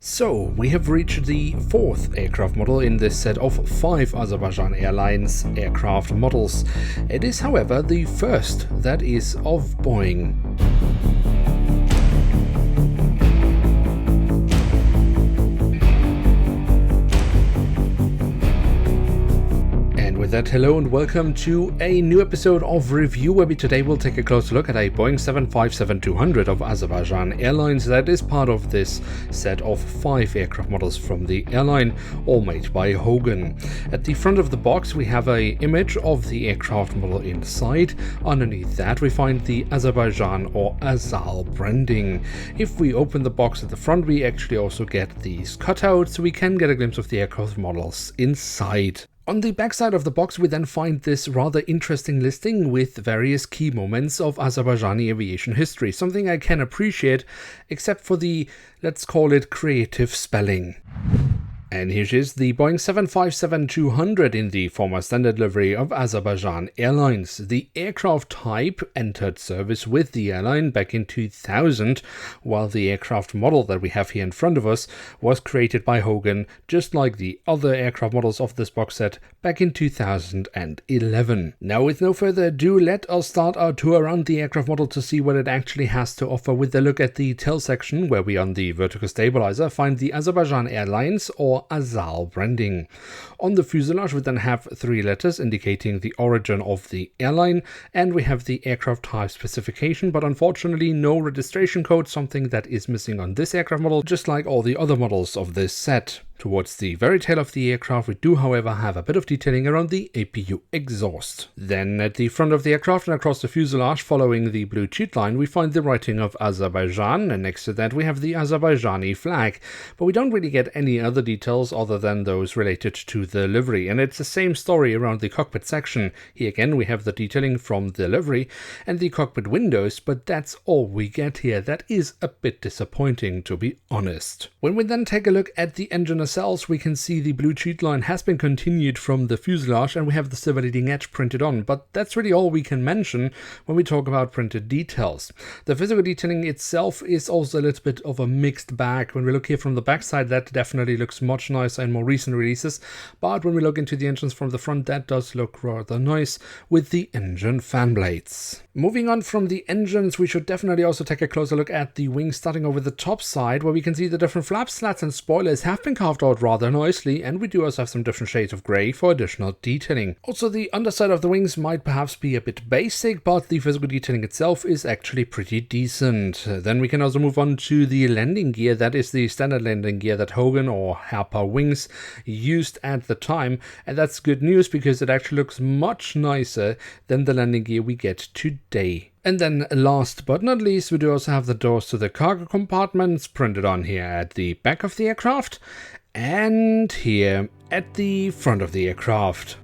So, we have reached the fourth aircraft model in this set of 5 Azerbaijan Airlines aircraft models. It is, however, the first that is of Boeing. With that, hello and welcome to a new episode of Review, where we today will take a closer look at a Boeing 757-200 of Azerbaijan Airlines that is part of this set of 5 aircraft models from the airline, all made by Hogan. At the front of the box we have an image of the aircraft model inside. Underneath that we find the Azerbaijan or Azal branding. If we open the box at the front, we actually also get these cutouts, so we can get a glimpse of the aircraft models inside. On the backside of the box we then find this rather interesting listing with various key moments of Azerbaijani aviation history, something I can appreciate, except for the, let's call it, creative spelling. And here is the Boeing 757-200 in the former standard livery of Azerbaijan Airlines. The aircraft type entered service with the airline back in 2000, while the aircraft model that we have here in front of us was created by Hogan, just like the other aircraft models of this box set, back in 2011. Now, with no further ado, let us start our tour around the aircraft model to see what it actually has to offer, with a look at the tail section, where we on the vertical stabilizer find the Azerbaijan Airlines or Azal branding. On the fuselage we then have 3 letters indicating the origin of the airline, and we have the aircraft type specification, but unfortunately no registration code, something that is missing on this aircraft model, just like all the other models of this set. Towards the very tail of the aircraft we do, however, have a bit of detailing around the APU exhaust. Then at the front of the aircraft and across the fuselage, following the blue cheat line, we find the writing of Azerbaijan, and next to that we have the Azerbaijani flag. But we don't really get any other details other than those related to the livery, and it's the same story around the cockpit section. Here again we have the detailing from the livery and the cockpit windows, but that's all we get here. That is a bit disappointing, to be honest. When we then take a look at the engine nacelles, we can see the blue cheat line has been continued from the fuselage, and we have the silver leading edge printed on, but that's really all we can mention when we talk about printed details. The physical detailing itself is also a little bit of a mixed bag. When we look here from the backside, that definitely looks much nicer in more recent releases, but when we look into the engines from the front, that does look rather nice with the engine fan blades. Moving on from the engines, we should definitely also take a closer look at the wings, starting over the top side, where we can see the different flap slats and spoilers have been carved out rather nicely, and we do also have some different shades of grey for additional detailing. Also, the underside of the wings might perhaps be a bit basic, but the physical detailing itself is actually pretty decent. Then we can also move on to the landing gear. That is the standard landing gear that Hogan or Harper Wings used at the time, and that's good news because it actually looks much nicer than the landing gear we get today. And then last but not least, we do also have the doors to the cargo compartments printed on here at the back of the aircraft and here at the front of the aircraft.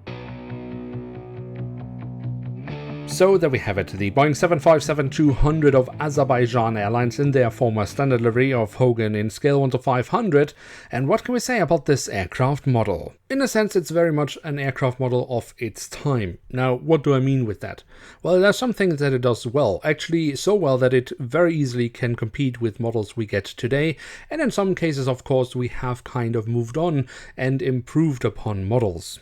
So there we have it, the Boeing 757-200 of Azerbaijan Airlines in their former standard livery of Hogan in scale 1 to 500. And what can we say about this aircraft model? In a sense, it's very much an aircraft model of its time. Now, what do I mean with that? Well, there are some things that it does well, actually so well that it very easily can compete with models we get today, and in some cases, of course, we have kind of moved on and improved upon models.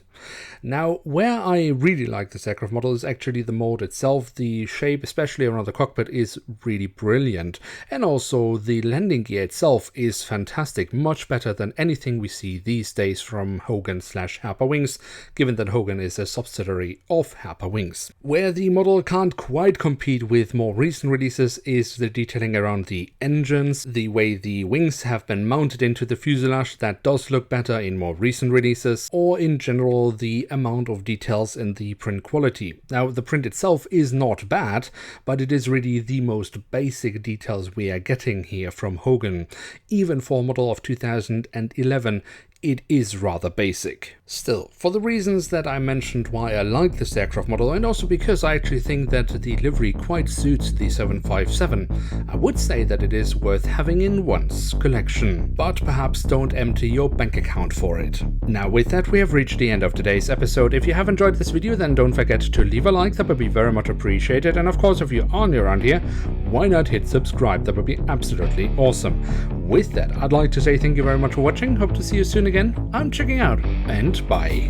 Now, where I really like this aircraft model is actually the mold itself. The shape, especially around the cockpit, is really brilliant, and also the landing gear itself is fantastic, much better than anything we see these days from Hogan/Harper Wings, given that Hogan is a subsidiary of Harper Wings. Where the model can't quite compete with more recent releases is the detailing around the engines, the way the wings have been mounted into the fuselage. That does look better in more recent releases, or in general the amount of details in the print quality. Now, the print itself is not bad, but it is really the most basic details we are getting here from Hogan. Even for a model of 2011, it is rather basic. Still, for the reasons that I mentioned why I like this aircraft model, and also because I actually think that the livery quite suits the 757, I would say that it is worth having in one's collection. But perhaps don't empty your bank account for it. Now, with that, we have reached the end of today's episode. If you have enjoyed this video, then don't forget to leave a like, that would be very much appreciated. And of course, if you are new around here, why not hit subscribe? That would be absolutely awesome. With that, I'd like to say thank you very much for watching. Hope to see you soon again. I'm checking out, and bye.